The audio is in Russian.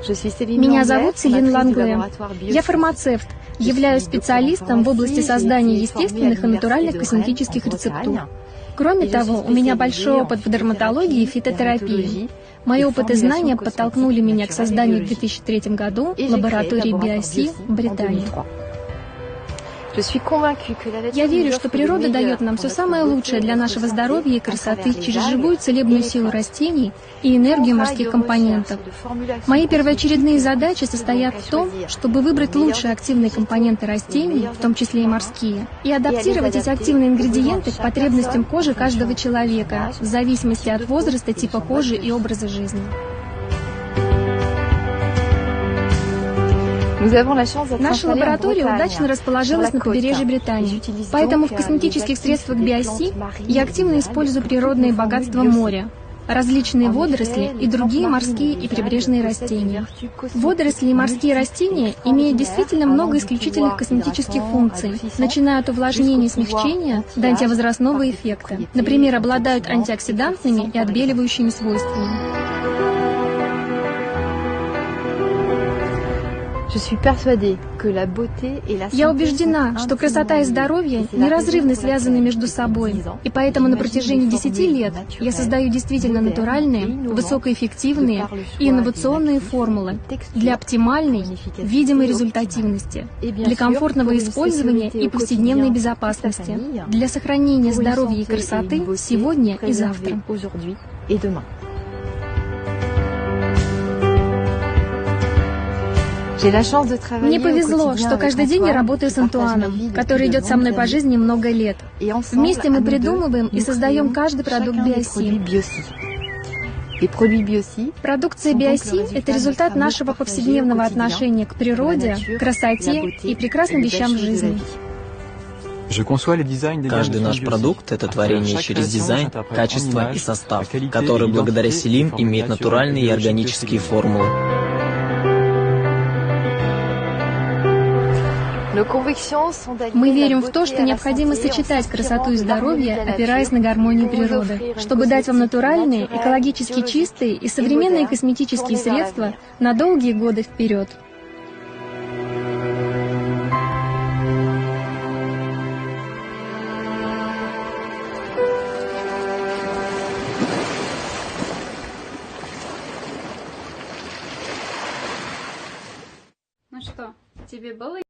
Меня зовут Селин Лангле. Я фармацевт, являюсь специалистом в области создания естественных и натуральных косметических рецептур. Кроме того, у меня большой опыт в дерматологии и фитотерапии. Мои опыт и знания подтолкнули меня к созданию в 2003 году лаборатории BioC в Британии. Я верю, что природа дает нам все самое лучшее для нашего здоровья и красоты через живую целебную силу растений и энергию морских компонентов. Мои первоочередные задачи состоят в том, чтобы выбрать лучшие активные компоненты растений, в том числе и морские, и адаптировать эти активные ингредиенты к потребностям кожи каждого человека, в зависимости от возраста, типа кожи и образа жизни. Наша лаборатория удачно расположилась на побережье Британии, поэтому в косметических средствах BioC я активно использую природные богатства моря, различные водоросли и другие морские и прибрежные растения. Водоросли и морские растения имеют действительно много исключительных косметических функций, начиная от увлажнения и смягчения до антивозрастного эффекта. Например, обладают антиоксидантными и отбеливающими свойствами. Я убеждена, что красота и здоровье неразрывно связаны между собой, и поэтому на протяжении 10 лет я создаю действительно натуральные, высокоэффективные и инновационные формулы для оптимальной, видимой результативности, для комфортного использования и повседневной безопасности, для сохранения здоровья и красоты сегодня и завтра. Мне повезло, что каждый день я работаю с Антуаном, который идет со мной по жизни много лет. Вместе мы придумываем и создаем каждый продукт BioC. Продукция BioC – это результат нашего повседневного отношения к природе, красоте и прекрасным вещам в жизни. Каждый наш продукт – это творение через дизайн, качество и состав, который благодаря Селин имеет натуральные и органические формулы. Мы верим в то, что необходимо сочетать красоту и здоровье, опираясь на гармонию природы, чтобы дать вам натуральные, экологически чистые и современные косметические средства на долгие годы вперед. Ну что, тебе было